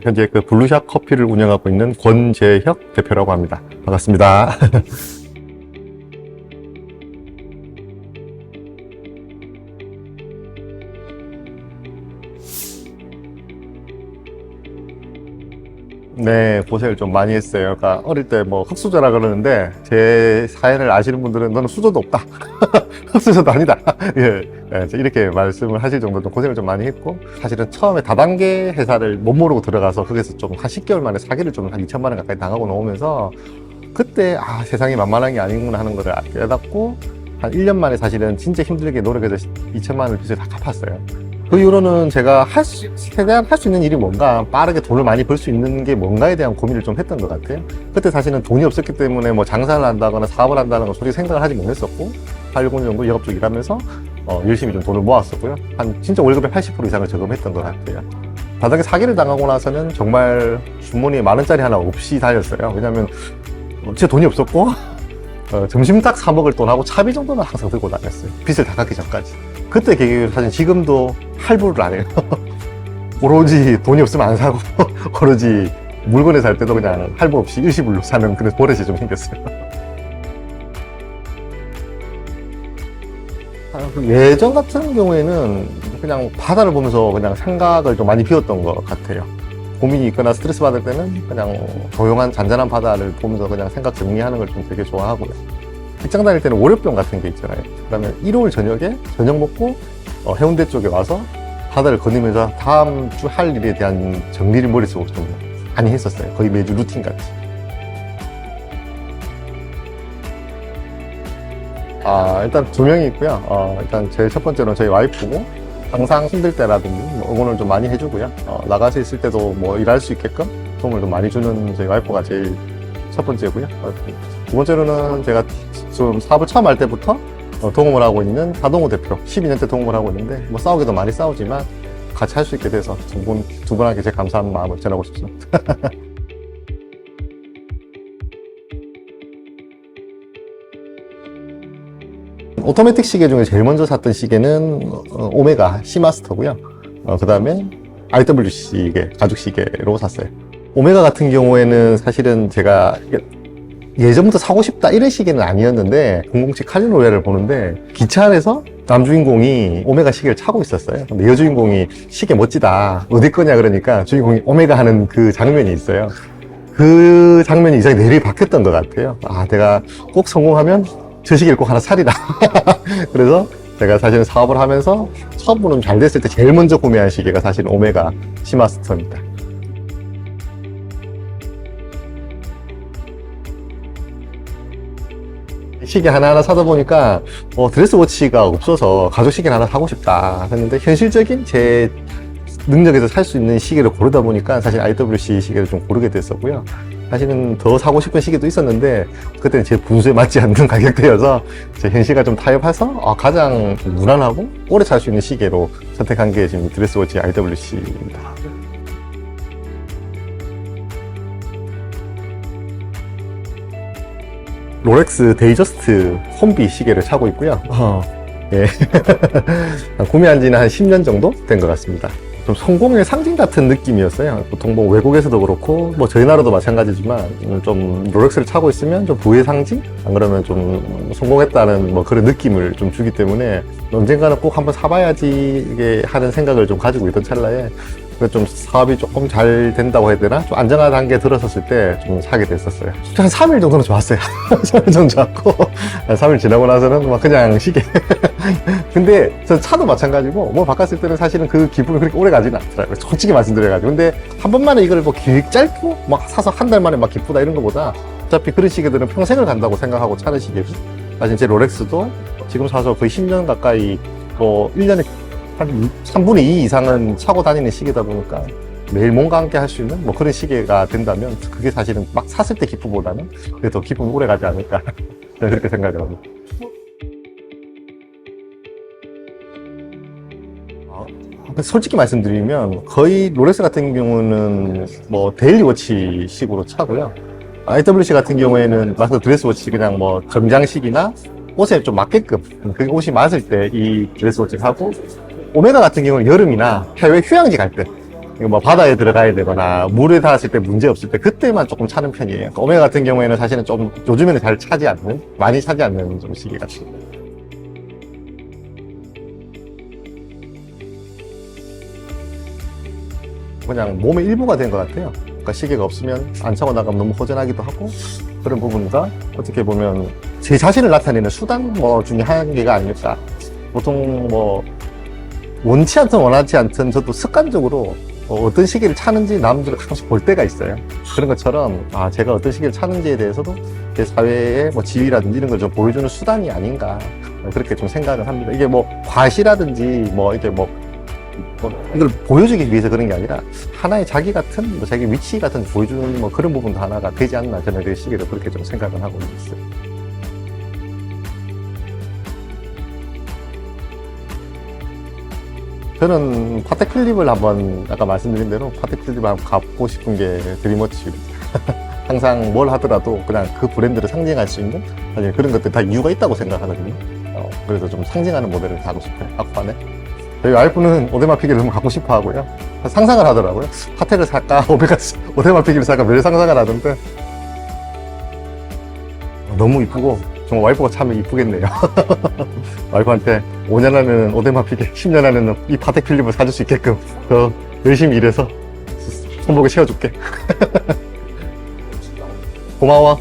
현재 그 블루샷 커피를 운영하고 있는 권재혁 대표라고 합니다. 반갑습니다. 네, 고생을 좀 많이 했어요. 그러니까 어릴 때 뭐 흑수저라 그러는데 제 사연을 아시는 분들은 너는 수저도 없다. 흑수저도 아니다. 예, 예, 이렇게 말씀을 하실 정도로 고생을 좀 많이 했고, 사실은 처음에 다단계 회사를 못 모르고 들어가서 거기서 좀 한 10개월 만에 사기를 좀 한 2천만 원 가까이 당하고 나오면서 그때 아, 세상이 만만한 게 아니구나 하는 거를 깨닫고 한 1년 만에 사실은 진짜 힘들게 노력해서 2천만 원을 빚을 다 갚았어요. 그 이후로는 제가 최대한 할 수 있는 일이 뭔가, 빠르게 돈을 많이 벌 수 있는 게 뭔가에 대한 고민을 좀 했던 것 같아요. 그때 사실은 돈이 없었기 때문에 뭐 장사를 한다거나 사업을 한다는 건 솔직히 생각을 하지 못했었고, 8, 6년 정도 영업 쪽 일하면서 열심히 좀 돈을 모았었고요. 한 진짜 월급의 80% 이상을 저금했던 것 같아요. 바닥에 사기를 당하고 나서는 정말 주머니에 10,000원짜리 하나 없이 다녔어요. 왜냐면 진짜 돈이 없었고 점심 딱 사 먹을 돈하고 차비 정도는 항상 들고 다녔어요. 빚을 다 갚기 전까지. 그때 계획을 사실 지금도 할부를 안 해요. 오로지 돈이 없으면 안 사고 오로지 물건을 살 때도 그냥 할부 없이 일시불로 사는 그런 버릇이 좀 생겼어요. 예전 같은 경우에는 그냥 바다를 보면서 그냥 생각을 좀 많이 비웠던 것 같아요. 고민이 있거나 스트레스 받을 때는 그냥 조용한 잔잔한 바다를 보면서 그냥 생각 정리하는 걸 좀 되게 좋아하고요. 직장 다닐 때는 월요병 같은 게 있잖아요. 그러면 일요일 저녁에 저녁 먹고 해운대 쪽에 와서 바다를 거니면서 다음 주 할 일에 대한 정리를 머릿속으로 좀 많이 했었어요. 거의 매주 루틴 같이. 일단 2명이 있고요. 일단 제일 첫 번째로는 저희 와이프고, 항상 힘들 때라든지 뭐 응원을 좀 많이 해주고요. 나가서 있을 때도 뭐 일할 수 있게끔 도움을 좀 많이 주는 저희 와이프가 제일 첫 번째고요. 두 번째로는 제가 좀 사업을 처음 할 때부터 동업을 하고 있는 하동우 대표, 12년째 동업을 하고 있는데, 뭐 싸우기도 많이 싸우지만 같이 할 수 있게 돼서 두 분에게 제 감사한 마음을 전하고 싶습니다. 오토매틱 시계 중에 제일 먼저 샀던 시계는 오메가 시마스터고요. 그 다음에 IW 시계, 가죽 시계로 샀어요. 오메가 같은 경우에는 사실은 제가 예전부터 사고 싶다 이런 시계는 아니었는데, 007 칼린 로얄을 보는데 기차 안에서 남주인공이 오메가 시계를 차고 있었어요. 근데 여주인공이 시계 멋지다, 어디 거냐 그러니까 주인공이 오메가 하는 그 장면이 있어요. 그 장면이 이상하게 내일이 바뀌었던 것 같아요. 내가 꼭 성공하면 저 시계를 꼭 하나 사리라. 그래서 제가 사실은 사업을 하면서 처음으로 잘 됐을 때 제일 먼저 구매한 시계가 사실 오메가 시마스터입니다. 시계 하나하나 사다 보니까 드레스워치가 없어서 가죽 시계를 하나 사고 싶다 했는데, 현실적인 제 능력에서 살 수 있는 시계를 고르다 보니까 사실 IWC 시계를 좀 고르게 됐었고요. 사실은 더 사고 싶은 시계도 있었는데 그때는 제 분수에 맞지 않는 가격대여서 제 현실과 좀 타협해서 가장 무난하고 오래 살 수 있는 시계로 선택한 게 지금 드레스워치 IWC입니다. 롤렉스 데이저스트 콤비 시계를 차고 있고요. 예. 구매한 지는 한 10년 정도 된 것 같습니다. 좀 성공의 상징 같은 느낌이었어요. 보통 뭐 외국에서도 그렇고 뭐 저희 나라도 마찬가지지만 좀 롤렉스를 차고 있으면 좀 부의 상징? 안 그러면 좀 성공했다는 뭐 그런 느낌을 좀 주기 때문에 언젠가는 꼭 한번 사봐야지 이게 하는 생각을 좀 가지고 있던 찰나에, 좀 사업이 조금 잘 된다고 해야 되나? 좀 안정한 단계에 들어섰을 때 좀 사게 됐었어요. 한 3일 정도는 좋았어요. 3일 정도 좋았고, 3일 지나고 나서는 막 그냥 시계. 근데 저 차도 마찬가지고, 뭐 바꿨을 때는 사실은 그 기분이 그렇게 오래 가지는 않더라고요. 솔직히 말씀드려가지고. 근데 한 번만에 이걸 뭐 짧고 막 사서 한 달 만에 막 기쁘다 이런 것보다, 어차피 그런 시계들은 평생을 간다고 생각하고 차는 시계고, 사실 제 롤렉스도 지금 사서 거의 10년 가까이, 뭐 1년에 한 3분의 2 이상은 차고 다니는 시계다 보니까 매일 몸과 함께 할 수 있는 뭐 그런 시계가 된다면, 그게 사실은 막 샀을 때 기쁨보다는 그래도 기쁨이 오래 가지 않을까 그렇게 생각을 합니다. 솔직히 말씀드리면 거의 롤렉스 같은 경우는 뭐 데일리워치 식으로 차고요. IWC 같은 경우에는 마스터 드레스워치 그냥 뭐 정장식이나 옷에 좀 맞게끔, 그 옷이 맞을 때 이 드레스워치를 하고, 오메가 같은 경우는 여름이나 해외 휴양지 갈 때, 이거 뭐 바다에 들어가야 되거나 물에 닿았을 때 문제 없을 때 그때만 조금 차는 편이에요. 그러니까 오메가 같은 경우에는 사실은 좀 요즘에는 잘 차지 않는, 많이 차지 않는 좀 시기 같습니다. 그냥 몸의 일부가 된 것 같아요. 그러니까 시계가 없으면 안 차고 나가면 너무 허전하기도 하고, 그런 부분과 어떻게 보면 제 자신을 나타내는 수단 뭐 중에 한 개가 아닐까. 보통 뭐 원치 않든 원하지 않든 저도 습관적으로 어떤 시계를 차는지 남들을 가끔씩 볼 때가 있어요. 그런 것처럼 제가 어떤 시계를 차는지에 대해서도 제 사회의 뭐 지위라든지 이런 걸 좀 보여주는 수단이 아닌가, 그렇게 좀 생각을 합니다. 이게 뭐 과시라든지 뭐 이게 뭐 이걸 보여주기 위해서 그런 게 아니라 하나의 자기 같은 뭐 자기 위치 같은 보여주는 뭐 그런 부분도 하나가 되지 않나, 저는 그 시기를 그렇게 좀 생각을 하고 있어요. 저는 파텍 필립을 한번 아까 말씀드린 대로 파텍 필립을 한번 가보고 싶은 게 드리머치입니다. 항상 뭘 하더라도 그냥 그 브랜드를 상징할 수 있는 사실 그런 것들 다 이유가 있다고 생각하거든요. 그래서 좀 상징하는 모델을 가고 싶어요. 악판에. 저희 와이프는 오데마 피기를 너무 갖고 싶어 하고요. 상상을 하더라고요. 파텍을 살까, 오데마 피기를 살까, 매일 상상을 하던데. 너무 이쁘고, 정말 와이프가 차면 이쁘겠네요. 와이프한테 5년 안에는 오데마 피기, 10년 안에는 이 파텍 필립을 사줄 수 있게끔 더 열심히 일해서 손목에 채워줄게. 고마워.